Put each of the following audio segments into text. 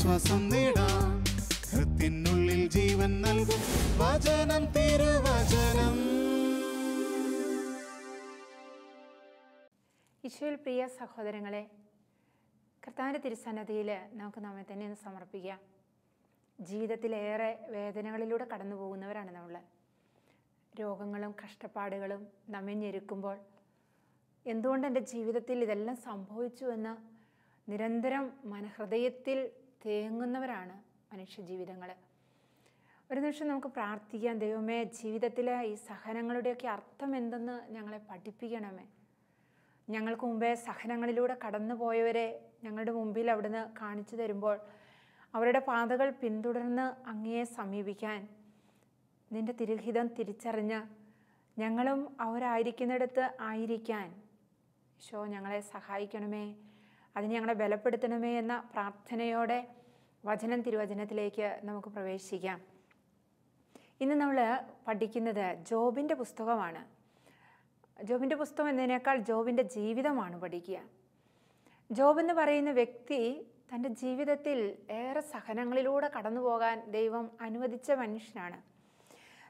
ആശ്വാസം നേടാം. ഹൃത്തിനുള്ളിൽ ജീവൻ നൽകും വചനം, തിരുവചനം. ഈശോയിൽ പ്രിയ സഹോദരങ്ങളെ, കർത്താവിൻ്റെ തിരുസന്നിധിയിൽ നമുക്ക് നമ്മെ തന്നെ ഒന്ന് സമർപ്പിക്കാം. ജീവിതത്തിലേറെ വേദനകളിലൂടെ കടന്നു പോകുന്നവരാണ് നമ്മൾ. രോഗങ്ങളും കഷ്ടപ്പാടുകളും നമ്മെ ഞെരുക്കുമ്പോൾ എന്തുകൊണ്ട് എൻ്റെ ജീവിതത്തിൽ ഇതെല്ലാം സംഭവിച്ചുവെന്ന് നിരന്തരം ഹൃദയത്തിൽ തേങ്ങുന്നവരാണ് മനുഷ്യജീവിതങ്ങൾ. ഒരു നിമിഷം നമുക്ക് പ്രാർത്ഥിക്കാം. ദൈവമേ, ജീവിതത്തിലെ ഈ സഹനങ്ങളുടെയൊക്കെ അർത്ഥം എന്തെന്ന് ഞങ്ങളെ പഠിപ്പിക്കണമേ. ഞങ്ങൾക്ക് മുമ്പേ സഹനങ്ങളിലൂടെ കടന്നു പോയവരെ ഞങ്ങളുടെ മുമ്പിൽ അവിടുന്ന് കാണിച്ചു തരുമ്പോൾ അവരുടെ പാതകൾ പിന്തുടർന്ന് അങ്ങയെ സമീപിക്കാൻ, നിൻ്റെ തിരുഹിതം തിരിച്ചറിഞ്ഞ് ഞങ്ങളും അവരായിരിക്കുന്നിടത്ത് ആയിരിക്കാൻ ഈശോ ഞങ്ങളെ സഹായിക്കണമേ, അതിന് ഞങ്ങളെ ബലപ്പെടുത്തണമേ എന്ന പ്രാർത്ഥനയോടെ തിരുവചനത്തിലേക്ക് നമുക്ക് പ്രവേശിക്കാം. ഇന്ന് നമ്മൾ പഠിക്കുന്നത് ജോബിൻ്റെ പുസ്തകമാണ്. ജോബിൻ്റെ പുസ്തകം എന്നതിനേക്കാൾ ജോബിൻ്റെ ജീവിതമാണ് പഠിക്കുക. ജോബ് എന്ന് പറയുന്ന വ്യക്തി തൻ്റെ ജീവിതത്തിൽ ഏറെ സഹനങ്ങളിലൂടെ കടന്നു പോകാൻ ദൈവം അനുവദിച്ച മനുഷ്യനാണ്.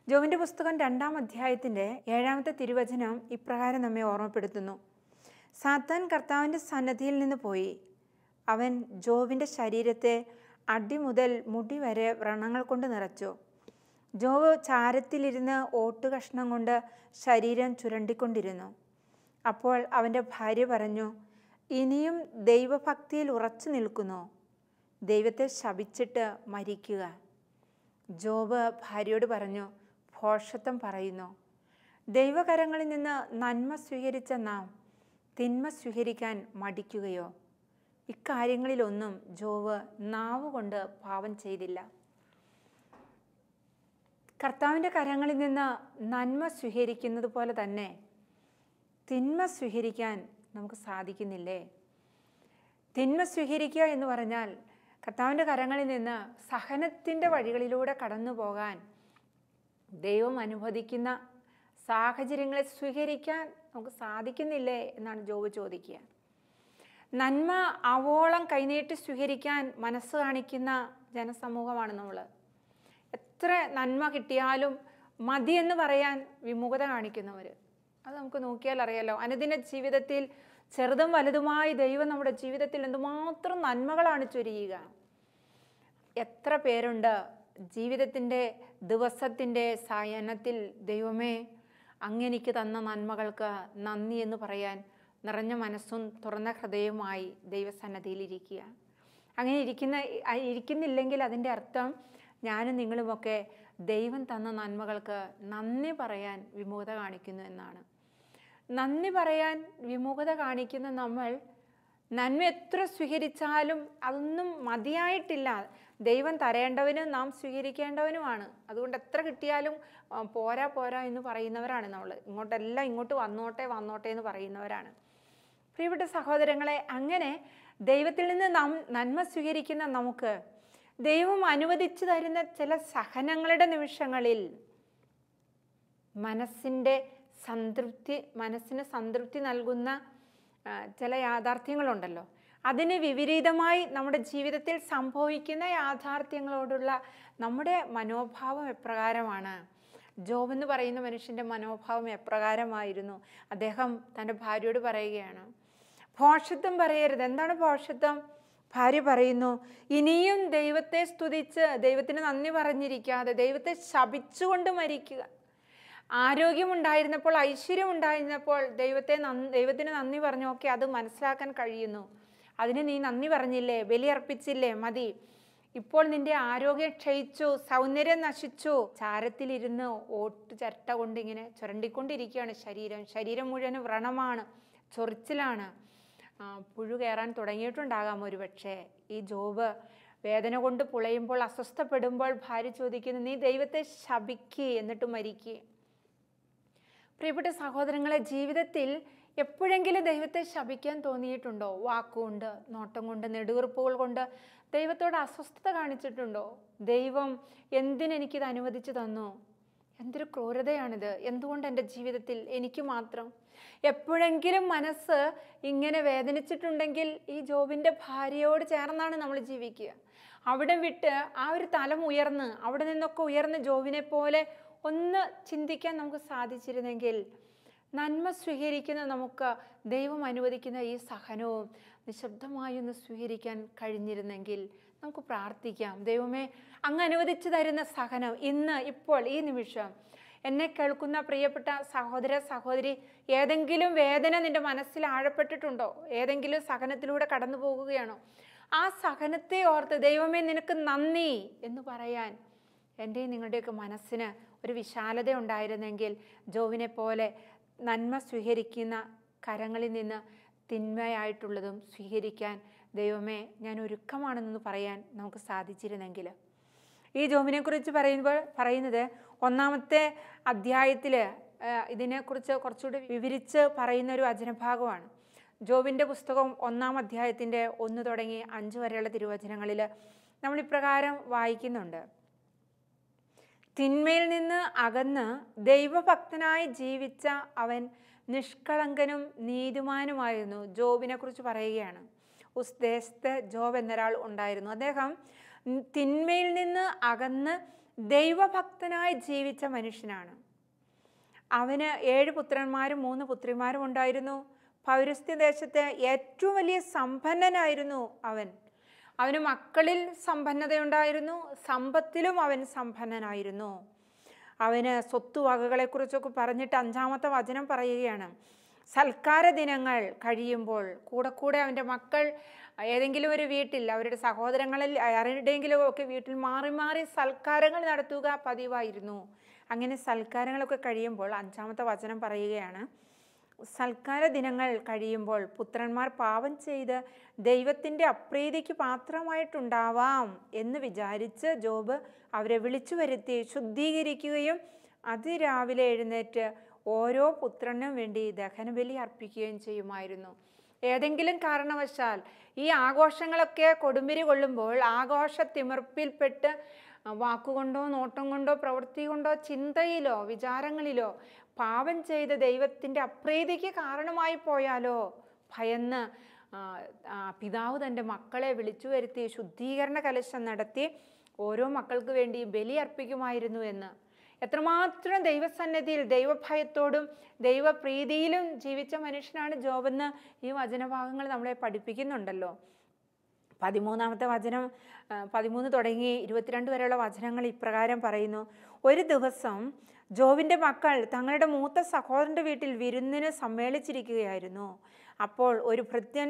ജോബിൻ്റെ പുസ്തകം 2-ാം അധ്യായത്തിൻ്റെ 7-ാമത്തെ തിരുവചനം ഇപ്രകാരം നമ്മെ ഓർമ്മപ്പെടുത്തുന്നു. സാത്താൻ കർത്താവിൻ്റെ സന്നിധിയിൽ നിന്ന് പോയി. അവൻ ജോബിൻ്റെ ശരീരത്തെ അടി മുതൽ മുടി വരെ വ്രണങ്ങൾ കൊണ്ട് നിറച്ചു. ജോബ് ചാരത്തിലിരുന്ന് ഓട്ടുകഷ്ണം കൊണ്ട് ശരീരം ചുരണ്ടിക്കൊണ്ടിരുന്നു. അപ്പോൾ അവൻ്റെ ഭാര്യ പറഞ്ഞു, ഇനിയും ദൈവഭക്തിയിൽ ഉറച്ചു നിൽക്കുന്നു, ദൈവത്തെ ശപിച്ചിട്ട് മരിക്കുക. ജോബ് ഭാര്യയോട് പറഞ്ഞു, ഭോഷത്വം പറയുന്നു. ദൈവകരങ്ങളിൽ നിന്ന് നന്മ സ്വീകരിച്ച നാം തിന്മ സ്വീകരിക്കാൻ മടിക്കുകയോ? ഇക്കാര്യങ്ങളിലൊന്നും ജോബ് നാവുകൊണ്ട് പാപം ചെയ്തില്ല. കർത്താവിൻ്റെ കരങ്ങളിൽ നിന്ന് നന്മ സ്വീകരിക്കുന്നത് പോലെ തന്നെ തിന്മ സ്വീകരിക്കാൻ നമുക്ക് സാധിക്കുന്നില്ലേ? തിന്മ സ്വീകരിക്കുക എന്ന് പറഞ്ഞാൽ കർത്താവിൻ്റെ കരങ്ങളിൽ നിന്ന് സഹനത്തിൻ്റെ വഴികളിലൂടെ കടന്നു പോകാൻ ദൈവം അനുവദിക്കുന്ന സാഹചര്യങ്ങളെ സ്വീകരിക്കാൻ നമുക്ക് സാധിക്കുന്നില്ലേ എന്നാണ് ജോബ് ചോദിക്കുക. നന്മ ആവോളം കൈനീട്ടി സ്വീകരിക്കാൻ മനസ്സ് കാണിക്കുന്ന ജനസമൂഹമാണ് നമ്മൾ. എത്ര നന്മ കിട്ടിയാലും മതിയെന്ന് പറയാൻ വിമുഖത കാണിക്കുന്നവർ, അത് നമുക്ക് നോക്കിയാൽ അറിയാലോ. അനുദിന ജീവിതത്തിൽ ചെറുതും വലുതുമായി ദൈവം നമ്മുടെ ജീവിതത്തിൽ എന്തുമാത്രം നന്മകളാണ് ചൊരിയുക. എത്ര പേരുണ്ട് ജീവിതത്തിൻ്റെ ദിവസത്തിൻ്റെ സായാഹ്നത്തിൽ, ദൈവമേ അങ്ങെനിക്ക് തന്ന നന്മകൾക്ക് നന്ദി എന്ന് പറയാൻ നിറഞ്ഞ മനസ്സും തുറന്ന ഹൃദയവുമായി ദൈവസന്നിധിയിലിരിക്കുക. അങ്ങനെ ഇരിക്കുന്നില്ലെങ്കിൽ അതിൻ്റെ അർത്ഥം ഞാനും നിങ്ങളുമൊക്കെ ദൈവം തന്ന നന്മകൾക്ക് നന്ദി പറയാൻ വിമുഖത കാണിക്കുന്നു എന്നാണ്. നന്ദി പറയാൻ വിമുഖത കാണിക്കുന്ന നമ്മൾ നന്മ എത്ര സ്വീകരിച്ചാലും അതൊന്നും മതിയായിട്ടില്ല. ദൈവം തരേണ്ടവനും നാം സ്വീകരിക്കേണ്ടവനുമാണ്. അതുകൊണ്ട് എത്ര കിട്ടിയാലും പോരാ പോരാ എന്ന് പറയുന്നവരാണ് നമ്മൾ. ഇങ്ങോട്ട് വന്നോട്ടെ എന്ന് പറയുന്നവരാണ്. പ്രിയപ്പെട്ട സഹോദരങ്ങളെ, അങ്ങനെ ദൈവത്തിൽ നിന്ന് നന്മ സ്വീകരിക്കുന്ന നമുക്ക് ദൈവം അനുവദിച്ചു തരുന്ന ചില സഹനങ്ങളുടെ നിമിഷങ്ങളിൽ മനസ്സിന് സംതൃപ്തി നൽകുന്ന ചില യാഥാർത്ഥ്യങ്ങളുണ്ടല്ലോ. അതിന് വിപരീതമായി നമ്മുടെ ജീവിതത്തിൽ സംഭവിക്കുന്ന യാഥാർത്ഥ്യങ്ങളോടുള്ള നമ്മുടെ മനോഭാവം എപ്രകാരമാണ്? ജോബ് എന്ന് പറയുന്ന മനുഷ്യൻ്റെ മനോഭാവം എപ്രകാരമായിരുന്നു? അദ്ദേഹം തൻ്റെ ഭാര്യയോട് പറയുകയാണ്, ഭോഷത്വം പറയരുത്. എന്താണ് ഭോഷത്വം? ഭാര്യ പറയുന്നു, ഇനിയും ദൈവത്തെ സ്തുതിച്ച് ദൈവത്തിന് നന്ദി പറഞ്ഞിരിക്കാതെ ദൈവത്തെ ശപിച്ചുകൊണ്ട് മരിക്കുക. ആരോഗ്യമുണ്ടായിരുന്നപ്പോൾ, ഐശ്വര്യമുണ്ടായിരുന്നപ്പോൾ ദൈവത്തിന് നന്ദി പറഞ്ഞു. ഓക്കെ, അത് മനസ്സിലാക്കാൻ കഴിയുന്നു. അതിന് നീ നന്ദി പറഞ്ഞില്ലേ, ബലിയർപ്പിച്ചില്ലേ, മതി. ഇപ്പോൾ നിന്റെ ആരോഗ്യം ക്ഷയിച്ചു, സൗന്ദര്യം നശിച്ചു. ചാരത്തിലിരുന്ന് ഓട്ട് ചിരട്ട കൊണ്ട് ഇങ്ങനെ ചുരണ്ടിക്കൊണ്ടിരിക്കുകയാണ് ശരീരം മുഴുവൻ വ്രണമാണ്, ചൊറിച്ചിലാണ്. പുഴു കയറാൻ തുടങ്ങിയിട്ടുണ്ടാകാം ഒരുപക്ഷെ. ഈ ജോബ് വേദന കൊണ്ട് പുളയുമ്പോൾ, അസ്വസ്ഥപ്പെടുമ്പോൾ ഭാര്യ ചോദിക്കുന്നു, നീ ദൈവത്തെ ശപിക്ക് എന്നിട്ട് മരിക്കുക. പ്രിയപ്പെട്ട സഹോദരങ്ങളെ, ജീവിതത്തിൽ എപ്പോഴെങ്കിലും ദൈവത്തെ ശപിക്കാൻ തോന്നിയിട്ടുണ്ടോ? വാക്കുകൊണ്ട്, നോട്ടം കൊണ്ട്, നെടുവീർപ്പുകൾ കൊണ്ട് ദൈവത്തോട് അസ്വസ്ഥത കാണിച്ചിട്ടുണ്ടോ? ദൈവം എന്തിനെനിക്കിത് അനുവദിച്ചു തന്നു? എന്തൊരു ക്രൂരതയാണിത്, എന്തുകൊണ്ട് എൻ്റെ ജീവിതത്തിൽ എനിക്ക് മാത്രം? എപ്പോഴെങ്കിലും മനസ്സ് ഇങ്ങനെ വേദനിച്ചിട്ടുണ്ടെങ്കിൽ ഈ ജോബിൻ്റെ ഭാര്യയോട് ചേർന്നാണ് നമ്മൾ ജീവിക്കുക. അവിടെ വിട്ട് ആ ഒരു തലം ഉയർന്ന് അവിടെ നിന്നൊക്കെ ഉയർന്ന് ജോബിനെ പോലെ ഒന്ന് ചിന്തിക്കാൻ നമുക്ക് സാധിച്ചിരുന്നെങ്കിൽ, നന്മ സ്വീകരിക്കുന്ന നമുക്ക് ദൈവം അനുവദിക്കുന്ന ഈ സഹനവും നിശബ്ദമായി ഒന്ന് സ്വീകരിക്കാൻ കഴിഞ്ഞിരുന്നെങ്കിൽ നമുക്ക് പ്രാർത്ഥിക്കാം. ദൈവമേ, അങ്ങ് അനുവദിച്ചു തരുന്ന സഹനം ഇന്ന്, ഇപ്പോൾ, ഈ നിമിഷം എന്നെ കേൾക്കുന്ന പ്രിയപ്പെട്ട സഹോദര സഹോദരി, ഏതെങ്കിലും വേദന നിന്റെ മനസ്സിൽ ആഴപ്പെട്ടിട്ടുണ്ടോ? ഏതെങ്കിലും സഹനത്തിലൂടെ കടന്നു പോകുകയാണോ? ആ സഹനത്തെ ഓർത്ത് ദൈവമേ നിനക്ക് നന്ദി എന്ന് പറയാൻ എൻ്റെയും നിങ്ങളുടെയൊക്കെ മനസ്സിന് ഒരു വിശാലത ഉണ്ടായിരുന്നെങ്കിൽ, ജോബിനെ പോലെ നന്മ സ്വീകരിക്കുന്ന കരങ്ങളിൽ നിന്ന് തിന്മയായിട്ടുള്ളതും സ്വീകരിക്കാൻ ദൈവമേ ഞാൻ ഒരുക്കമാണെന്ന് പറയാൻ നമുക്ക് സാധിച്ചിരുന്നെങ്കിൽ. ഈ ജോബിനെക്കുറിച്ച് പറയുന്നത് 1-ാമത്തെ അധ്യായത്തിൽ ഇതിനെക്കുറിച്ച് കുറച്ചുകൂടി വിവരിച്ച് പറയുന്ന ഒരു വചനഭാഗമാണ്. ജോബിൻ്റെ പുസ്തകം 1-ാം അധ്യായത്തിൻ്റെ 1 തുടങ്ങി 5 വരെയുള്ള തിരുവചനങ്ങളിൽ നമ്മൾ ഇപ്രകാരം വായിക്കുന്നുണ്ട്. തിന്മയിൽ നിന്ന് അകന്ന് ദൈവഭക്തനായി ജീവിച്ച അവൻ നിഷ്കളങ്കനും നീതിമാനുമായിരുന്നു. ജോബിനെ കുറിച്ച് പറയുകയാണ്. ഉസ്ദേശത്ത് ജോബ് എന്നൊരാൾ ഉണ്ടായിരുന്നു. അദ്ദേഹം തിന്മയിൽ നിന്ന് അകന്ന് ദൈവഭക്തനായി ജീവിച്ച മനുഷ്യനാണ്. അവന് 7 പുത്രന്മാരും 3 പുത്രിമാരും ഉണ്ടായിരുന്നു. പൗരസ്ത്യ ദേശത്തെ ഏറ്റവും വലിയ സമ്പന്നനായിരുന്നു അവന് മക്കളിൽ സമ്പന്നതയുണ്ടായിരുന്നു, സമ്പത്തിലും അവൻ സമ്പന്നനായിരുന്നു. അവന് സ്വത്തുവകകളെക്കുറിച്ചൊക്കെ പറഞ്ഞിട്ട് 5-ാമത്തെ വചനം പറയുകയാണ്. സൽക്കാര ദിനങ്ങൾ കഴിയുമ്പോൾ കൂടെ അവൻ്റെ മക്കൾ ഏതെങ്കിലും ഒരു വീട്ടിൽ, അവരുടെ സഹോദരങ്ങളിൽ ആരുടെയെങ്കിലും ഒക്കെ വീട്ടിൽ മാറി മാറി സൽക്കാരങ്ങൾ നടത്തുക പതിവായിരുന്നു. അങ്ങനെ സൽക്കാരങ്ങളൊക്കെ കഴിയുമ്പോൾ 5-ാമത്തെ വചനം പറയുകയാണ്, സൽക്കാര ദിനങ്ങൾ കഴിയുമ്പോൾ പുത്രന്മാർ പാപം ചെയ്ത് ദൈവത്തിൻ്റെ അപ്രീതിക്ക് പാത്രമായിട്ടുണ്ടാവാം എന്ന് വിചാരിച്ച് ജോബ് അവരെ വിളിച്ചു വരുത്തി ശുദ്ധീകരിക്കുകയും അതിരാവിലെ എഴുന്നേറ്റ് ഓരോ പുത്രനും വേണ്ടി ദഹനബലി അർപ്പിക്കുകയും ചെയ്യുമായിരുന്നു. ഏതെങ്കിലും കാരണവശാൽ ഈ ആഘോഷങ്ങളൊക്കെ കൊടുമ്പിരി കൊള്ളുമ്പോൾ ആഘോഷത്തിമിർപ്പിൽപ്പെട്ട് വാക്കുകൊണ്ടോ നോട്ടം കൊണ്ടോ പ്രവൃത്തി കൊണ്ടോ ചിന്തയിലോ വിചാരങ്ങളിലോ പാപം ചെയ്ത് ദൈവത്തിൻ്റെ അപ്രീതിക്ക് കാരണമായി പോയാലോ ഭയന്ന് പിതാവ് തൻ്റെ മക്കളെ വിളിച്ചു വരുത്തി ശുദ്ധീകരണ കലശം നടത്തി ഓരോ മക്കൾക്ക് വേണ്ടി ബലി അർപ്പിക്കുമായിരുന്നു എന്ന്. എത്രമാത്രം ദൈവസന്നിധിയിൽ ദൈവഭയത്തോടും ദൈവപ്രീതിയിലും ജീവിച്ച മനുഷ്യനാണ് ജോബെന്ന് ഈ വചനഭാഗങ്ങൾ നമ്മളെ പഠിപ്പിക്കുന്നുണ്ടല്ലോ. 13-ാമത്തെ വചനം 13 തുടങ്ങി 22 വരെയുള്ള വചനങ്ങൾ ഇപ്രകാരം പറയുന്നു. ഒരു ദിവസം ജോബിൻ്റെ മക്കൾ തങ്ങളുടെ മൂത്ത സഹോദരൻ്റെ വീട്ടിൽ വിരുന്നിന് സമ്മേളിച്ചിരിക്കുകയായിരുന്നു. അപ്പോൾ ഒരു ഭൃത്യൻ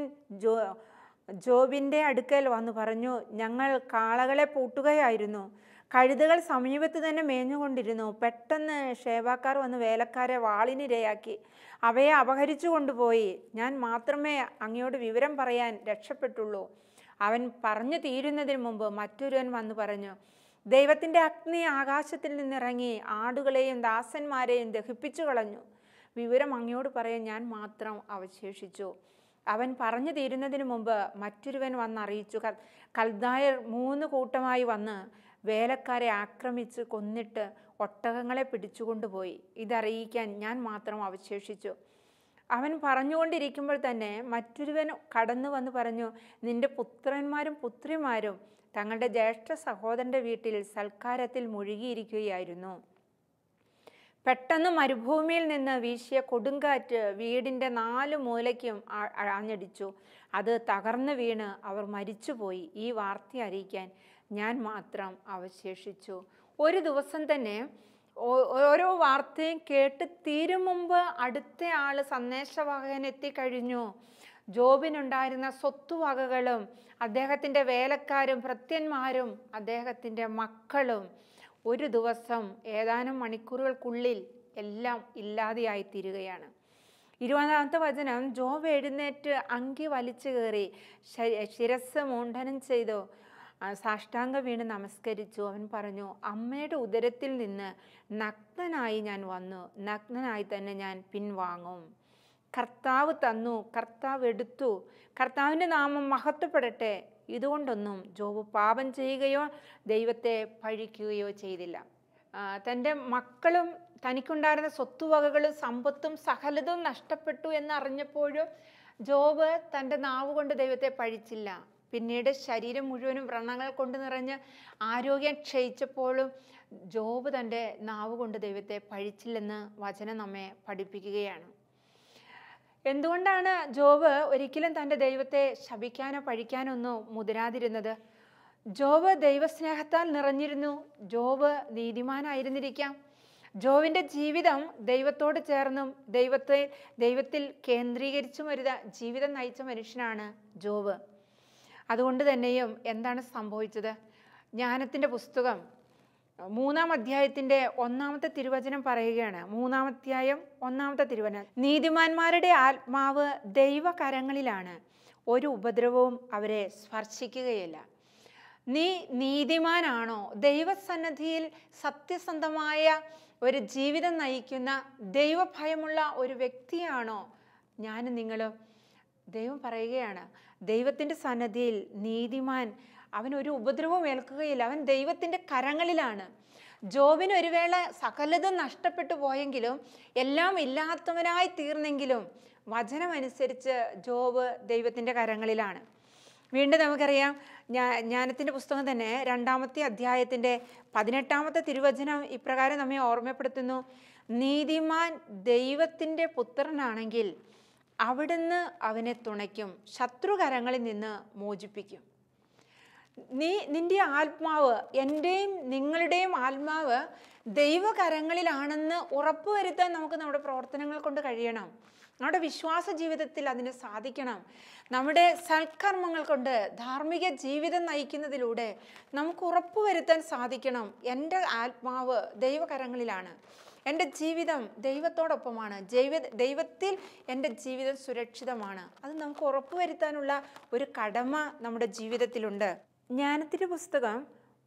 ജോബിൻ്റെ അടുക്കൽ വന്നു പറഞ്ഞു, ഞങ്ങൾ കാളകളെ പൂട്ടുകയായിരുന്നു. കഴുതകൾ സമീപത്ത് തന്നെ മേഞ്ഞുകൊണ്ടിരുന്നു. പെട്ടെന്ന് ഷേബാക്കാർ വന്ന് വേലക്കാരെ വാളിനിരയാക്കി അവയെ അപഹരിച്ചു കൊണ്ടുപോയി. ഞാൻ മാത്രമേ അങ്ങയോട് വിവരം പറയാൻ രക്ഷപ്പെട്ടുള്ളൂ. അവൻ പറഞ്ഞു തീരുന്നതിന് മുമ്പ് മറ്റൊരുവൻ വന്നു പറഞ്ഞു, ദൈവത്തിൻ്റെ അഗ്നി ആകാശത്തിൽ നിന്നിറങ്ങി ആടുകളെയും ദാസന്മാരെയും ദഹിപ്പിച്ചു കളഞ്ഞു. വിവരം അങ്ങയോട് പറയാൻ ഞാൻ മാത്രം അവശേഷിച്ചു. അവൻ പറഞ്ഞു തീരുന്നതിന് മുമ്പ് മറ്റൊരുവൻ വന്നറിയിച്ചു, കൽദായർ 3 കൂട്ടമായി വന്ന് വേലക്കാരെ ആക്രമിച്ച് കൊന്നിട്ട് ഒട്ടകങ്ങളെ പിടിച്ചുകൊണ്ടുപോയി. ഇതറിയിക്കാൻ ഞാൻ മാത്രം അവശേഷിച്ചു. അവൻ പറഞ്ഞുകൊണ്ടിരിക്കുമ്പോൾ തന്നെ മറ്റൊരുവൻ കടന്നു വന്ന് പറഞ്ഞു, നിന്റെ പുത്രന്മാരും പുത്രിമാരും തങ്ങളുടെ ജ്യേഷ്ഠ സഹോദരൻ്റെ വീട്ടിൽ സൽക്കാരത്തിൽ മുഴുകിയിരിക്കുകയായിരുന്നു. പെട്ടെന്ന് മരുഭൂമിയിൽ നിന്ന് വീശിയ കൊടുങ്കാറ്റ് വീടിൻ്റെ 4 മൂലയ്ക്കും ആഞ്ഞടിച്ചു. അത് തകർന്നു വീണ് അവർ മരിച്ചുപോയി. ഈ വാർത്ത അറിയിക്കാൻ ഞാൻ മാത്രം അവശേഷിച്ചു. ഒരു ദിവസം തന്നെ ഓരോ വാർത്തയും കേട്ട് തീരും മുമ്പ് അടുത്ത ആൾ സന്ദേശവാഹകൻ എത്തിക്കഴിഞ്ഞു. ജോബിനുണ്ടായിരുന്ന സ്വത്തുവകകളും അദ്ദേഹത്തിൻ്റെ വേലക്കാരും ഭൃത്യന്മാരും അദ്ദേഹത്തിൻ്റെ മക്കളും ഒരു ദിവസം ഏതാനും മണിക്കൂറുകൾക്കുള്ളിൽ എല്ലാം ഇല്ലാതെയായി തീരുകയാണ്. 20-ാമത്തെ വചനം, ജോബ് എഴുന്നേറ്റ് അങ്കി വലിച്ചു കയറി ശിരസ് മുണ്ഡനം ചെയ്തു സാഷ്ടാംഗം വീണ് നമസ്കരിച്ചു. അവൻ പറഞ്ഞു, അമ്മയുടെ ഉദരത്തിൽ നിന്ന് നഗ്നനായി ഞാൻ വന്നു, നഗ്നനായി തന്നെ ഞാൻ പിൻവാങ്ങും. കർത്താവ് തന്നു, കർത്താവ് എടുത്തു, കർത്താവിൻ്റെ നാമം മഹത്വപ്പെടട്ടെ. ഇതുകൊണ്ടൊന്നും ജോബ് പാപം ചെയ്യുകയോ ദൈവത്തെ പഴിക്കുകയോ ചെയ്തില്ല. തൻ്റെ മക്കളും തനിക്കുണ്ടായിരുന്ന സ്വത്തുവകകളും സമ്പത്തും സകലതും നഷ്ടപ്പെട്ടു എന്നറിഞ്ഞപ്പോഴും ജോബ് തൻ്റെ നാവ് കൊണ്ട് ദൈവത്തെ പഴിച്ചില്ല. പിന്നീട് ശരീരം മുഴുവനും വ്രണങ്ങൾ കൊണ്ട് നിറഞ്ഞ് ആരോഗ്യം ക്ഷയിച്ചപ്പോഴും ജോബ് തൻ്റെ നാവ് കൊണ്ട് ദൈവത്തെ പഴിച്ചില്ലെന്ന് വചനം നമ്മെ പഠിപ്പിക്കുകയാണ്. എന്തുകൊണ്ടാണ് ജോബ് ഒരിക്കലും തൻ്റെ ദൈവത്തെ ശപിക്കാനോ പഴിക്കാനോ ഒന്നും മുതിരാതിരുന്നത്? ജോബ് ദൈവസ്നേഹത്താൽ നിറഞ്ഞിരുന്നു. ജോബ് നീതിമാനായിരുന്നിരിക്കാം. ജോബിൻ്റെ ജീവിതം ദൈവത്തോട് ചേർന്നും ദൈവത്തിൽ കേന്ദ്രീകരിച്ചും ഒരു ജീവിതം നയിച്ച മനുഷ്യനാണ് ജോബ്. അതുകൊണ്ട് തന്നെയും എന്താണ് സംഭവിച്ചത്? ജ്ഞാനത്തിൻ്റെ പുസ്തകം 3-ാം അധ്യായത്തിൻ്റെ 1-ാമത്തെ തിരുവചനം പറയുകയാണ്. 3-ാം അധ്യായം 1-ാമത്തെ തിരുവചനം, നീതിമാന്മാരുടെ ആത്മാവ് ദൈവകരങ്ങളിലാണ്, ഒരു ഉപദ്രവവും അവരെ സ്പർശിക്കുകയില്ല. നീ നീതിമാനാണോ? ദൈവസന്നിധിയിൽ സത്യസന്ധമായ ഒരു ജീവിതം നയിക്കുന്ന ദൈവഭയമുള്ള ഒരു വ്യക്തിയാണോ ഞാനും നിങ്ങളും? ദൈവം പറയുകയാണ്, ദൈവത്തിൻ്റെ സന്നിധിയിൽ നീതിമാൻ അവനൊരു ഉപദ്രവവും ഏൽക്കുകയില്ല. അവൻ ദൈവത്തിൻ്റെ കരങ്ങളിലാണ്. ജോബിന് ഒരു വേള സകലതും നഷ്ടപ്പെട്ടു പോയെങ്കിലും എല്ലാം ഇല്ലാത്തവനായി തീർന്നെങ്കിലും വചനമനുസരിച്ച് ജോബ് ദൈവത്തിൻ്റെ കരങ്ങളിലാണ്. വീണ്ടും നമുക്കറിയാം, ജ്ഞാനത്തിൻ്റെ പുസ്തകം തന്നെ 2-ാമത്തെ അധ്യായത്തിൻ്റെ 18-ാമത്തെ തിരുവചനം ഇപ്രകാരം നമ്മെ ഓർമ്മപ്പെടുത്തുന്നു, നീതിമാൻ ദൈവത്തിൻ്റെ പുത്രനാണെങ്കിൽ അവിടുന്ന് അവനെ തുണയ്ക്കും, ശത്രുകരങ്ങളിൽ നിന്ന് മോചിപ്പിക്കും. നിന്റെ ആത്മാവ്, എൻ്റെയും നിങ്ങളുടെയും ആത്മാവ് ദൈവകരങ്ങളിലാണെന്ന് ഉറപ്പുവരുത്താൻ നമുക്ക് നമ്മുടെ പ്രവർത്തനങ്ങൾ കൊണ്ട് കഴിയണം. നമ്മുടെ വിശ്വാസ ജീവിതത്തിൽ അതിന് സാധിക്കണം. നമ്മുടെ സൽക്കർമ്മങ്ങൾ കൊണ്ട് ധാർമ്മിക ജീവിതം നയിക്കുന്നതിലൂടെ നമുക്ക് ഉറപ്പുവരുത്താൻ സാധിക്കണം, എൻ്റെ ആത്മാവ് ദൈവകരങ്ങളിലാണ്, എൻ്റെ ജീവിതം ദൈവത്തോടൊപ്പമാണ്, ദൈവത്തിൽ എൻ്റെ ജീവിതം സുരക്ഷിതമാണ്. അത് നമുക്ക് ഉറപ്പുവരുത്താനുള്ള ഒരു കടമ നമ്മുടെ ജീവിതത്തിലുണ്ട്. ജ്ഞാനത്തിൻ്റെ പുസ്തകം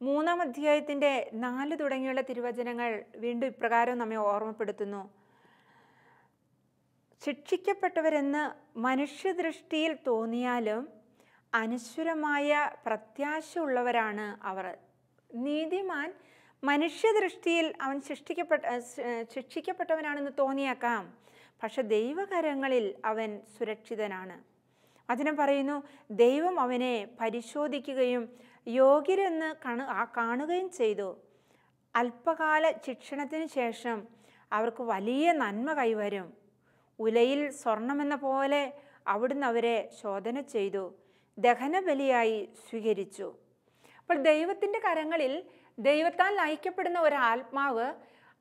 3-ാം അധ്യായത്തിൻ്റെ 4 തുടങ്ങിയുള്ള തിരുവചനങ്ങൾ വീണ്ടും ഇപ്രകാരം നമ്മെ ഓർമ്മപ്പെടുത്തുന്നു, ശിക്ഷിക്കപ്പെട്ടവരെന്ന് മനുഷ്യദൃഷ്ടിയിൽ തോന്നിയാലും അനശ്വരമായ പ്രത്യാശ ഉള്ളവരാണ് അവർ. നീതിമാൻ മനുഷ്യദൃഷ്ടിയിൽ അവൻ ശിക്ഷിക്കപ്പെട്ടവനാണെന്ന് തോന്നിയേക്കാം, പക്ഷെ ദൈവകരങ്ങളിൽ അവൻ സുരക്ഷിതനാണ്. വചനം പറയുന്നു, ദൈവം അവനെ പരിശോധിക്കുകയും യോഗ്യരെന്ന് കാണുകയും ചെയ്തു. അല്പകാല ശിക്ഷണത്തിന് ശേഷം അവർക്ക് വലിയ നന്മ കൈവരും. ഉലയിൽ സ്വർണമെന്ന പോലെ അവിടുന്ന് അവരെ ശോധന ചെയ്തു, ദഹനബലിയായി സ്വീകരിച്ചു. അപ്പോൾ ദൈവത്തിൻ്റെ കരങ്ങളിൽ ദൈവത്താൽ നയിക്കപ്പെടുന്ന ഒരാത്മാവ്,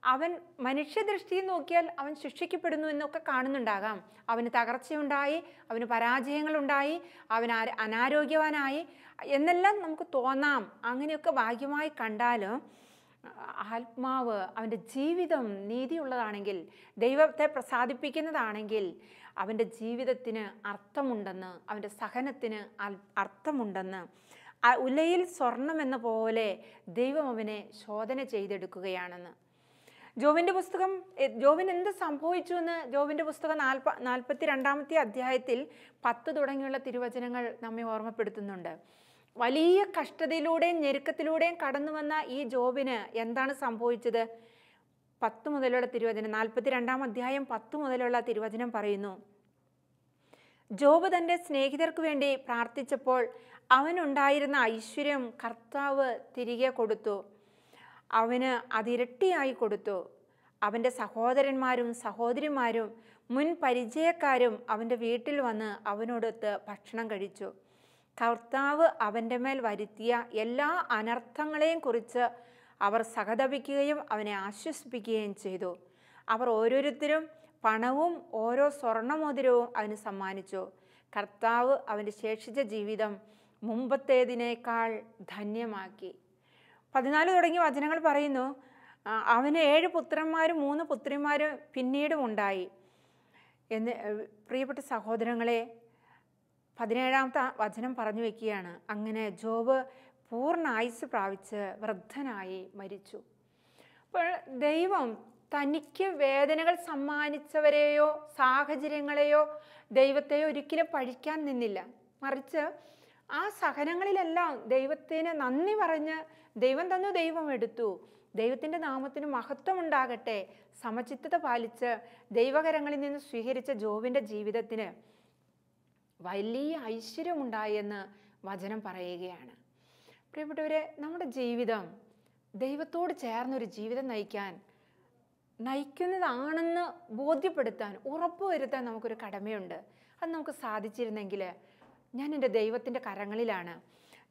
അവൻ മനുഷ്യദൃഷ്ടിയിൽ നോക്കിയാൽ അവൻ ശിക്ഷിക്കപ്പെടുന്നു എന്നൊക്കെ കാണുന്നുണ്ടാകാം. അവന് തകർച്ചയുണ്ടായി, അവന് പരാജയങ്ങളുണ്ടായി, അവൻ അനാരോഗ്യവാനായി എന്നെല്ലാം നമുക്ക് തോന്നാം. അങ്ങനെയൊക്കെ ഭാഗ്യമായി കണ്ടാലും ആത്മാവ്, അവൻ്റെ ജീവിതം നീതിയുള്ളതാണെങ്കിൽ, ദൈവത്തെ പ്രസാദിപ്പിക്കുന്നതാണെങ്കിൽ അവൻ്റെ ജീവിതത്തിന് അർത്ഥമുണ്ടെന്ന്, അവൻ്റെ സഹനത്തിന് അർത്ഥമുണ്ടെന്ന്, ഉലയിൽ സ്വർണം എന്ന പോലെ ദൈവം അവനെ ശോധന ചെയ്തെടുക്കുകയാണെന്ന്. ജോബിന് എന്ത് സംഭവിച്ചു എന്ന് ജോബിൻ്റെ പുസ്തകം 42-ാമത്തെ അധ്യായത്തിൽ 10 തുടങ്ങിയുള്ള തിരുവചനങ്ങൾ നമ്മെ ഓർമ്മപ്പെടുത്തുന്നുണ്ട്. വലിയ കഷ്ടതയിലൂടെയും ഞെരുക്കത്തിലൂടെയും കടന്നു വന്ന ഈ ജോബിന് എന്താണ് സംഭവിച്ചത്? 10 മുതലുള്ള തിരുവചനം, 42-ാം അധ്യായം 10 മുതലുള്ള തിരുവചനം പറയുന്നു, ജോബ് തൻ്റെ സ്നേഹിതർക്ക് വേണ്ടി പ്രാർത്ഥിച്ചപ്പോൾ അവനുണ്ടായിരുന്ന ഐശ്വര്യം കർത്താവ് തിരികെ കൊടുത്തു. അവന് അതിരട്ടിയായി കൊടുത്തു. അവൻ്റെ സഹോദരന്മാരും സഹോദരിമാരും മുൻ പരിചയക്കാരും അവൻ്റെ വീട്ടിൽ വന്ന് അവനോടൊത്ത് ഭക്ഷണം കഴിച്ചു. കർത്താവ് അവൻ്റെ മേൽ വരുത്തിയ എല്ലാ അനർത്ഥങ്ങളെയും കുറിച്ച് അവർ സഹതപിക്കുകയും അവനെ ആശ്വസിപ്പിക്കുകയും ചെയ്തു. അവർ ഓരോരുത്തരും പണവും ഓരോ സ്വർണ്ണമോതിരവും അവന് സമ്മാനിച്ചു. കർത്താവ് അവൻ്റെ ശേഷിച്ച ജീവിതം മുമ്പത്തേതിനേക്കാൾ ധന്യമാക്കി. 14 തുടങ്ങിയ വചനങ്ങൾ പറയുന്നു, അവന് 7 പുത്രന്മാരും 3 പുത്രിമാരും പിന്നീടും ഉണ്ടായി എന്ന്. പ്രിയപ്പെട്ട സഹോദരങ്ങളെ, 17-ാമത്തെ വചനം പറഞ്ഞു വയ്ക്കുകയാണ്, അങ്ങനെ ജോബ് പൂർണ്ണ ആയുസ് പ്രാപിച്ച് വൃദ്ധനായി മരിച്ചു. അപ്പോൾ ദൈവം തനിക്ക് വേദനകൾ സമ്മാനിച്ചവരെയോ സാഹചര്യങ്ങളെയോ ദൈവത്തെയോ ഒരിക്കലും പഴിക്കാൻ നിന്നില്ല. മറിച്ച് ആ സഹനങ്ങളിലെല്ലാം ദൈവത്തിന് നന്ദി പറഞ്ഞ്, ദൈവം തന്നു, ദൈവം എടുത്തു, ദൈവത്തിൻ്റെ നാമത്തിന് മഹത്വം ഉണ്ടാകട്ടെ, സമചിത്തത പാലിച്ച് ദൈവകരങ്ങളിൽ നിന്ന് സ്വീകരിച്ച ജോബിൻ്റെ ജീവിതത്തിന് വലിയ ഐശ്വര്യമുണ്ടായെന്ന് വചനം പറയുകയാണ്. പ്രിയപ്പെട്ടവരെ, നമ്മുടെ ജീവിതം ദൈവത്തോട് ചേർന്നൊരു ജീവിതം നയിക്കുന്നതാണെന്ന് ബോധ്യപ്പെടുത്താൻ, ഉറപ്പുവരുത്താൻ നമുക്കൊരു കടമയുണ്ട്. അത് നമുക്ക് സാധിച്ചിരുന്നെങ്കിൽ, ഞാൻ എൻ്റെ ദൈവത്തിൻ്റെ കരങ്ങളിലാണ്,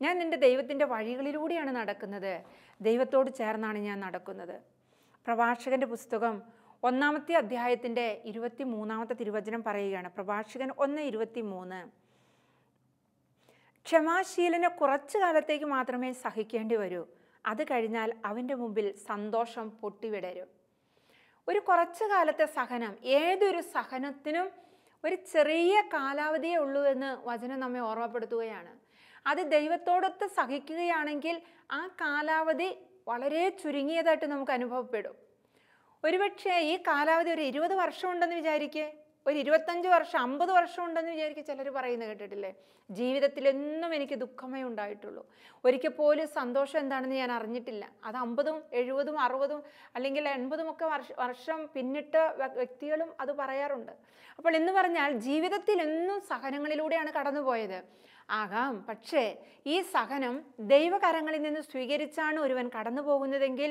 ഞാൻ എൻ്റെ ദൈവത്തിൻ്റെ വഴികളിലൂടെയാണ് നടക്കുന്നത്, ദൈവത്തോട് ചേർന്നാണ് ഞാൻ നടക്കുന്നത്. പ്രഭാഷകൻ്റെ പുസ്തകം 1-ാമത്തെ അധ്യായത്തിൻ്റെ 23-ാമത്തെ തിരുവചനം പറയുകയാണ്. പ്രഭാഷകൻ 1:23. ക്ഷമാശീലന് കുറച്ചു കാലത്തേക്ക് മാത്രമേ സഹിക്കേണ്ടി വരൂ, അത് കഴിഞ്ഞാൽ അവൻ്റെ മുമ്പിൽ സന്തോഷം പൊട്ടിവിടരും. ഒരു കുറച്ചു കാലത്തെ സഹനം, ഏതൊരു സഹനത്തിനും ഒരു ചെറിയ കാലാവധിയേ ഉള്ളൂ എന്ന് വചനം നമ്മെ ഓർമ്മപ്പെടുത്തുകയാണ്. അത് ദൈവത്തോടൊത്ത് സഹിക്കുകയാണെങ്കിൽ ആ കാലാവധി വളരെ ചുരുങ്ങിയതായിട്ട് നമുക്ക് അനുഭവപ്പെടും. ഒരുപക്ഷെ ഈ കാലാവധി ഒരു 20 വർഷം ഉണ്ടെന്ന് വിചാരിക്കേ, ഒരു 25 വർഷം 50 വർഷം ഉണ്ടെന്ന് വിചാരിക്കുക. ചിലർ പറയുന്നത് കേട്ടിട്ടില്ലേ, ജീവിതത്തിലെന്നും എനിക്ക് ദുഃഖമേ ഉണ്ടായിട്ടുള്ളൂ, ഒരിക്കൽ പോലും സന്തോഷം എന്താണെന്ന് ഞാൻ അറിഞ്ഞിട്ടില്ല. അത് 50, 70, 60 അല്ലെങ്കിൽ 80 ഒക്കെ വർഷം പിന്നിട്ട വ്യക്തികളും അത് പറയാറുണ്ട്. അപ്പോൾ എന്ന് പറഞ്ഞാൽ ജീവിതത്തിൽ എന്നും സഹനങ്ങളിലൂടെയാണ് കടന്നുപോയത് ആകാം. പക്ഷേ ഈ സഹനം ദൈവകരങ്ങളിൽ നിന്ന് സ്വീകരിച്ചാണ് ഒരുവൻ കടന്നു പോകുന്നതെങ്കിൽ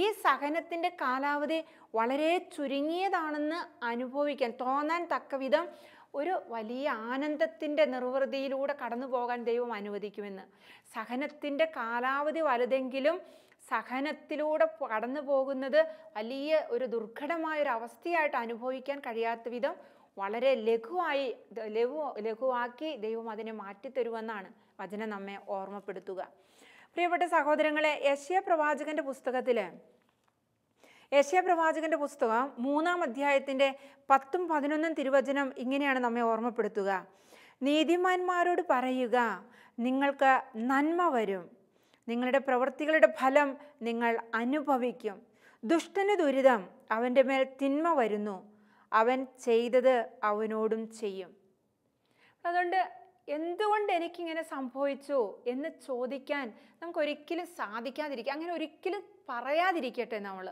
ഈ സഹനത്തിൻ്റെ കാലാവധി വളരെ ചുരുങ്ങിയതാണെന്ന് തോന്നാൻ തക്ക വിധം ഒരു വലിയ ആനന്ദത്തിൻ്റെ നിർവൃതിയിലൂടെ കടന്നു പോകാൻ ദൈവം അനുവദിക്കുമെന്ന്. സഹനത്തിൻ്റെ കാലാവധി വലുതെങ്കിലും സഹനത്തിലൂടെ കടന്നു പോകുന്നത് വലിയ ഒരു ദുർഘടമായൊരു അവസ്ഥയായിട്ട് അനുഭവിക്കാൻ കഴിയാത്ത വിധം വളരെ ലഘുവാക്കി ദൈവം അതിനെ മാറ്റിത്തരുമെന്നാണ് വചനം നമ്മെ ഓർമ്മപ്പെടുത്തുക. പ്രിയപ്പെട്ട സഹോദരങ്ങളെ, യെശയ്യാ പ്രവാചകന്റെ പുസ്തകം 3-ാം അധ്യായത്തിൻ്റെ 10ഉം 11ഉം തിരുവചനം ഇങ്ങനെയാണ് നമ്മെ ഓർമ്മപ്പെടുത്തുക. നീതിമാന്മാരോട് പറയുക, നിങ്ങൾക്ക് നന്മ വരും, നിങ്ങളുടെ പ്രവൃത്തികളുടെ ഫലം നിങ്ങൾ അനുഭവിക്കും. ദുഷ്ടന് ദുരിതം, അവൻ്റെ മേൽ തിന്മ വരുന്നു, അവൻ ചെയ്തത് അവനോടും ചെയ്യും. അതുകൊണ്ട് എന്തുകൊണ്ട് എനിക്കിങ്ങനെ സംഭവിച്ചു എന്ന് ചോദിക്കാൻ നമുക്കൊരിക്കലും സാധിക്കാതിരിക്കുക, അങ്ങനെ ഒരിക്കലും പറയാതിരിക്കട്ടെ. നമ്മൾ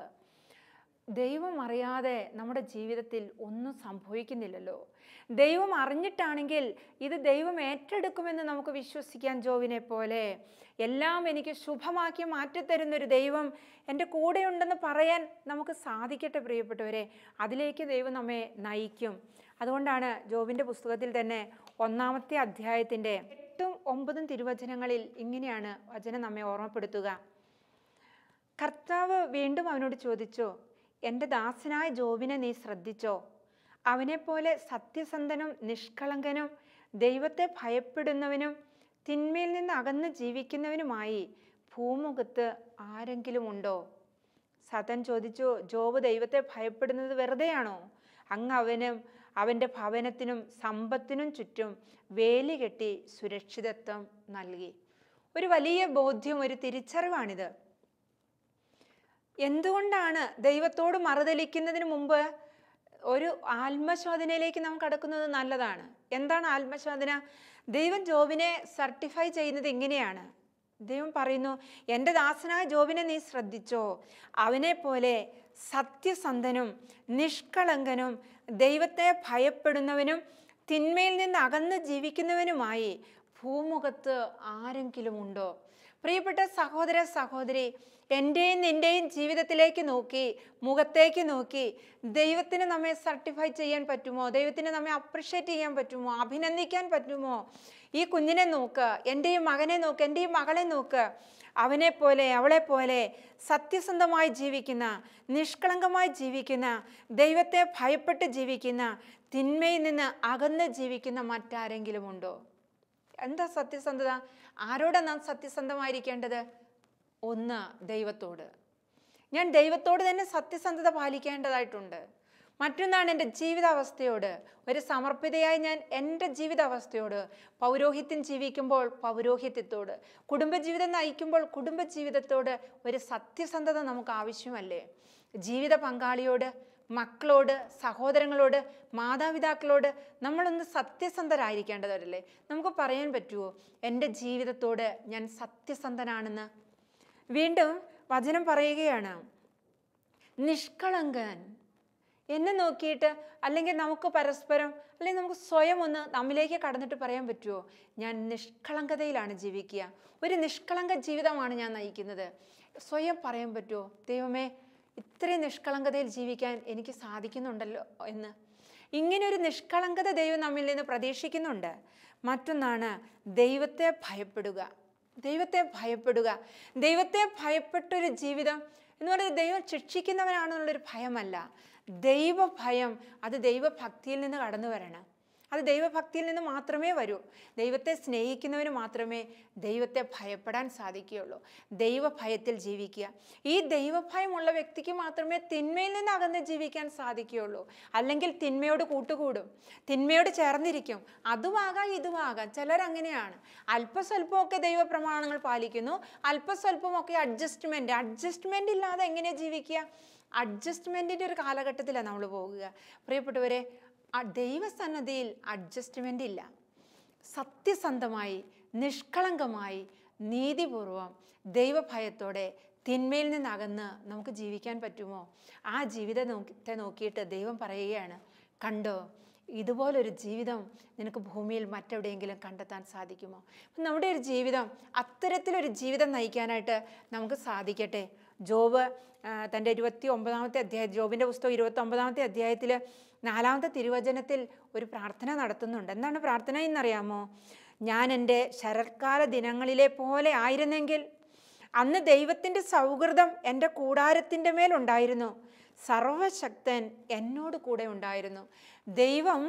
ദൈവം അറിയാതെ നമ്മുടെ ജീവിതത്തിൽ ഒന്നും സംഭവിക്കുന്നില്ലല്ലോ. ദൈവം അറിഞ്ഞിട്ടാണെങ്കിൽ ഇത് ദൈവം ഏറ്റെടുക്കുമെന്ന് നമുക്ക് വിശ്വസിക്കാൻ. ജോബിനെ പോലെ എല്ലാം എനിക്ക് ശുഭമാക്കി മാറ്റിത്തരുന്നൊരു ദൈവം എൻ്റെ കൂടെയുണ്ടെന്ന് പറയാൻ നമുക്ക് സാധിക്കട്ടെ പ്രിയപ്പെട്ടവരെ. അതിലേക്ക് ദൈവം നമ്മെ നയിക്കും. അതുകൊണ്ടാണ് ജോബിൻ്റെ പുസ്തകത്തിൽ തന്നെ 1-ാമത്തെ അധ്യായത്തിൻ്റെ 8ഉം 9ഉം തിരുവചനങ്ങളിൽ ഇങ്ങനെയാണ് വചനം നമ്മെ ഓർമ്മപ്പെടുത്തുക. കർത്താവ് വീണ്ടും അവനോട് ചോദിച്ചു, എൻ്റെ ദാസനായ ജോബിനെ നീ ശ്രദ്ധിച്ചോ? അവനെപ്പോലെ സത്യസന്ധനും നിഷ്കളങ്കനും ദൈവത്തെ ഭയപ്പെടുന്നവനും തിന്മയിൽ നിന്ന് അകന്ന് ജീവിക്കുന്നവനുമായി ഭൂമുഖത്ത് ആരെങ്കിലും ഉണ്ടോ? സതൻ ചോദിച്ചു, ജോബ് ദൈവത്തെ ഭയപ്പെടുന്നത് വെറുതെയാണോ? അങ്ങ് അവനും അവൻ്റെ ഭവനത്തിനും സമ്പത്തിനും ചുറ്റും വേലി കെട്ടി സുരക്ഷിതത്വം നൽകി. ഒരു വലിയ ബോധ്യം, ഒരു തിരിച്ചറിവാണിത്. എന്തുകൊണ്ടാണ് ദൈവത്തോട് മറുതലിക്കുന്നതിന് മുമ്പ് ഒരു ആത്മശോധനയിലേക്ക് നാം കടക്കുന്നത് നല്ലതാണ്. എന്താണ് ആത്മശോധന? ദൈവം ജോബിനെ സർട്ടിഫൈ ചെയ്യുന്നത് ഇങ്ങനെയാണ്. ദൈവം പറയുന്നു, എൻ്റെ ദാസനായ ജോബിനെ നീ ശ്രദ്ധിച്ചോ? അവനെ പോലെ സത്യസന്ധനും നിഷ്കളങ്കനും ദൈവത്തെ ഭയപ്പെടുന്നവനും തിന്മയിൽ നിന്ന് അകന്ന് ജീവിക്കുന്നവനുമായി ഭൂമുഖത്ത് ആരെങ്കിലും ഉണ്ടോ? പ്രിയപ്പെട്ട സഹോദര സഹോദരി, എൻ്റെയും നിൻ്റെയും ജീവിതത്തിലേക്ക് നോക്കി, മുഖത്തേക്ക് നോക്കി ദൈവത്തിന് നമ്മെ സർട്ടിഫൈ ചെയ്യാൻ പറ്റുമോ? ദൈവത്തിന് നമ്മെ അപ്രിഷ്യേറ്റ് ചെയ്യാൻ പറ്റുമോ? അഭിനന്ദിക്കാൻ പറ്റുമോ? ഈ കുഞ്ഞിനെ നോക്ക്, എൻ്റെ ഈ മകനെ നോക്ക്, എൻ്റെ ഈ മകളെ നോക്ക്. അവനെ പോലെ അവളെ പോലെ സത്യസന്ധമായി ജീവിക്കുന്ന, നിഷ്കളങ്കമായി ജീവിക്കുന്ന, ദൈവത്തെ ഭയപ്പെട്ട് ജീവിക്കുന്ന, തിന്മയിൽ നിന്ന് അകന്ന് ജീവിക്കുന്ന മറ്റാരെങ്കിലും ഉണ്ടോ? എന്താ സത്യസന്ധത? ആരോടാണ് നാം സത്യസന്ധമായിരിക്കേണ്ടത്? ഒന്ന്, ദൈവത്തോട്. ഞാൻ ദൈവത്തോട് തന്നെ സത്യസന്ധത പാലിക്കേണ്ടതായിട്ടുണ്ട്. മറ്റൊന്നാണ് എൻ്റെ ജീവിതാവസ്ഥയോട്. ഒരു സമർപ്പിതയായി ഞാൻ എൻ്റെ ജീവിതാവസ്ഥയോട്, പൗരോഹിത്യം ജീവിക്കുമ്പോൾ പൗരോഹിത്യത്തോട്, കുടുംബജീവിതം നയിക്കുമ്പോൾ കുടുംബജീവിതത്തോട് ഒരു സത്യസന്ധത നമുക്ക് ആവശ്യമല്ലേ? ജീവിത പങ്കാളിയോട്, മക്കളോട്, സഹോദരങ്ങളോട്, മാതാപിതാക്കളോട് നമ്മളൊന്ന് സത്യസന്ധരായിരിക്കേണ്ടതല്ലേ? നമുക്ക് പറയാൻ പറ്റുമോ എൻ്റെ ജീവിതത്തോട് ഞാൻ സത്യസന്ധനാണെന്ന്? വീണ്ടും വചനം പറയുകയാണ്, നിഷ്കളങ്കൻ. എന്നെ നോക്കിയിട്ട്, അല്ലെങ്കിൽ നമുക്ക് പരസ്പരം, അല്ലെങ്കിൽ നമുക്ക് സ്വയം ഒന്ന് നമ്മിലേക്ക് കടന്നിട്ട് പറയാൻ പറ്റുമോ, ഞാൻ നിഷ്കളങ്കതയിലാണ് ജീവിക്കുക, ഒരു നിഷ്കളങ്ക ജീവിതമാണ് ഞാൻ നയിക്കുന്നത്? സ്വയം പറയാൻ പറ്റുമോ, ദൈവമേ ഇത്രയും നിഷ്കളങ്കതയിൽ ജീവിക്കാൻ എനിക്ക് സാധിക്കുന്നുണ്ടല്ലോ എന്ന്? ഇങ്ങനെ ഒരു നിഷ്കളങ്കത ദൈവം നമ്മിൽ നിന്ന് പ്രതീക്ഷിക്കുന്നുണ്ട്. മറ്റൊന്നാണ് ദൈവത്തെ ഭയപ്പെടുക. ദൈവത്തെ ഭയപ്പെടുക. ദൈവത്തെ ഭയപ്പെട്ടൊരു ജീവിതം എന്ന് പറയുന്നത് ദൈവം ശിക്ഷിക്കുന്നവനാണെന്നുള്ളൊരു ഭയമല്ല. ദൈവഭയം അത് ദൈവഭക്തിയിൽ നിന്ന് കടന്നു വരണം. അത് ദൈവഭക്തിയിൽ നിന്ന് മാത്രമേ വരൂ. ദൈവത്തെ സ്നേഹിക്കുന്നവന് മാത്രമേ ദൈവത്തെ ഭയപ്പെടാൻ സാധിക്കുകയുള്ളൂ. ദൈവഭയത്തിൽ ജീവിക്കുക. ഈ ദൈവഭയമുള്ള വ്യക്തിക്ക് മാത്രമേ തിന്മയിൽ നിന്ന് അകന്ന് ജീവിക്കാൻ സാധിക്കുകയുള്ളൂ. അല്ലെങ്കിൽ തിന്മയോട് കൂട്ടുകൂടും, തിന്മയോട് ചേർന്നിരിക്കും. അതുമാകാം ഇതുമാകാം. ചിലരങ്ങനെയാണ്. അല്പസ്വല്പമൊക്കെ ദൈവപ്രമാണങ്ങൾ പാലിക്കുന്നു, അല്പസ്വല്പമൊക്കെ അഡ്ജസ്റ്റ്മെന്റ് ഇല്ലാതെ എങ്ങനെ ജീവിക്കുക? അഡ്ജസ്റ്റ്മെന്റിന്റെ ഒരു കാലഘട്ടത്തിലാണ് നമ്മൾ പോകുക. പ്രിയപ്പെട്ടവരെ, ദൈവസന്നദ്ധിയിൽ അഡ്ജസ്റ്റ്മെന്റ് ഇല്ല. സത്യസന്ധമായി, നിഷ്കളങ്കമായി, നീതിപൂർവം, ദൈവഭയത്തോടെ തിന്മയിൽ നിന്നകന്ന് നമുക്ക് ജീവിക്കാൻ പറ്റുമോ? ആ ജീവിതത്തെ നോക്കിയിട്ട് ദൈവം പറയുകയാണ്, കണ്ടോ, ഇതുപോലൊരു ജീവിതം നിനക്ക് ഭൂമിയിൽ മറ്റെവിടെയെങ്കിലും കണ്ടെത്താൻ സാധിക്കുമോ? നമ്മുടെ ഒരു ജീവിതം, അത്തരത്തിലൊരു ജീവിതം നയിക്കാനായിട്ട് നമുക്ക് സാധിക്കട്ടെ. ജോബ് തൻ്റെ 29-ാമത്തെ അധ്യായം, ജോബിൻ്റെ പുസ്തകം 29-ാമത്തെ അധ്യായത്തിൽ 4-ാമത്തെ തിരുവചനത്തിൽ ഒരു പ്രാർത്ഥന നടത്തുന്നുണ്ട്. എന്താണ് പ്രാർത്ഥന എന്നറിയാമോ? ഞാൻ എൻ്റെ ശരത്കാല ദിനങ്ങളിലെ പോലെ ആയിരുന്നെങ്കിൽ അന്ന് ദൈവത്തിൻ്റെ സൗഹൃദം എൻ്റെ കൂടാരത്തിൻ്റെ മേലുണ്ടായിരുന്നു, സർവശക്തൻ എന്നോട് കൂടെ ഉണ്ടായിരുന്നു. ദൈവം,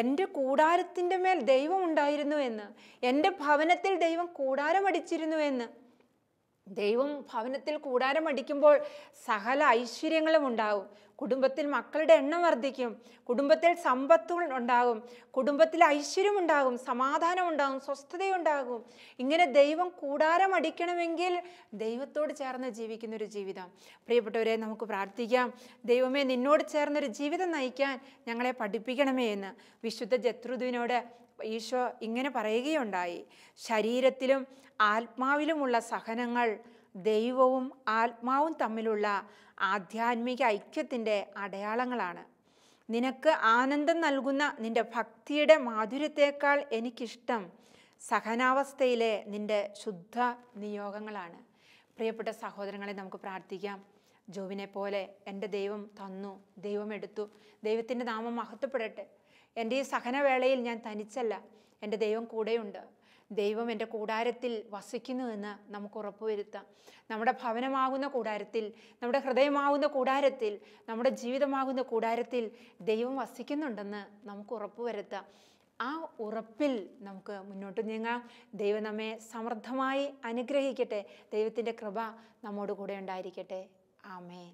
എൻ്റെ കൂടാരത്തിൻ്റെ മേൽ ദൈവം ഉണ്ടായിരുന്നു എന്ന്, എൻ്റെ ഭവനത്തിൽ ദൈവം കൂടാരമടിച്ചിരുന്നു എന്ന്. ദൈവം ഭവനത്തിൽ കൂടാരമടിക്കുമ്പോൾ സകല ഐശ്വര്യങ്ങളും ഉണ്ടാവും. കുടുംബത്തിൽ മക്കളുടെ എണ്ണം വർദ്ധിക്കും, കുടുംബത്തിൽ സമ്പത്തുകൾ ഉണ്ടാകും, കുടുംബത്തിൽ ഐശ്വര്യം ഉണ്ടാകും, സമാധാനം ഉണ്ടാകും, സ്വസ്ഥതയുണ്ടാകും. ഇങ്ങനെ ദൈവം കൂടാരമടിക്കണമെങ്കിൽ ദൈവത്തോട് ചേർന്ന് ജീവിക്കുന്നൊരു ജീവിതം. പ്രിയപ്പെട്ടവരെ, നമുക്ക് പ്രാർത്ഥിക്കാം. ദൈവമേ, നിന്നോട് ചേർന്നൊരു ജീവിതം നയിക്കാൻ ഞങ്ങളെ പഠിപ്പിക്കണമേ എന്ന് വിശുദ്ധ ജത്രുദിനോട് ഈശോ ഇങ്ങനെ പറയുകയുണ്ടായി. ശരീരത്തിലും ആത്മാവിലുമുള്ള സഹനങ്ങൾ ദൈവവും ആത്മാവും തമ്മിലുള്ള ആധ്യാത്മിക ഐക്യത്തിൻ്റെ അടയാളങ്ങളാണ്. നിനക്ക് ആനന്ദം നൽകുന്ന നിൻ്റെ ഭക്തിയുടെ മാധുര്യത്തേക്കാൾ എനിക്കിഷ്ടം സഹനാവസ്ഥയിലെ നിൻ്റെ ശുദ്ധ നിയോഗങ്ങളാണ്. പ്രിയപ്പെട്ട സഹോദരങ്ങളെ, നമുക്ക് പ്രാർത്ഥിക്കാം. ജോബിനെ പോലെ എൻ്റെ ദൈവം തന്നു, ദൈവം എടുത്തു, ദൈവത്തിൻ്റെ നാമം മഹത്വപ്പെടട്ടെ. എൻ്റെ ഈ സഹനവേളയിൽ ഞാൻ തനിച്ചല്ല, എൻ്റെ ദൈവം കൂടെയുണ്ട്. ദൈവം എൻ്റെ കൂടാരത്തിൽ വസിക്കുന്നുവെന്ന് നമുക്ക് ഉറപ്പുവരുത്താം. നമ്മുടെ ഭവനമാകുന്ന കൂടാരത്തിൽ, നമ്മുടെ ഹൃദയമാകുന്ന കൂടാരത്തിൽ, നമ്മുടെ ജീവിതമാകുന്ന കൂടാരത്തിൽ ദൈവം വസിക്കുന്നുണ്ടെന്ന് നമുക്ക് ഉറപ്പുവരുത്താം. ആ ഉറപ്പിൽ നമുക്ക് മുന്നോട്ട് നീങ്ങാം. ദൈവം നമ്മെ സമൃദ്ധമായി അനുഗ്രഹിക്കട്ടെ. ദൈവത്തിൻ്റെ കൃപ നമ്മോട് കൂടെ ഉണ്ടായിരിക്കട്ടെ. ആമേൻ.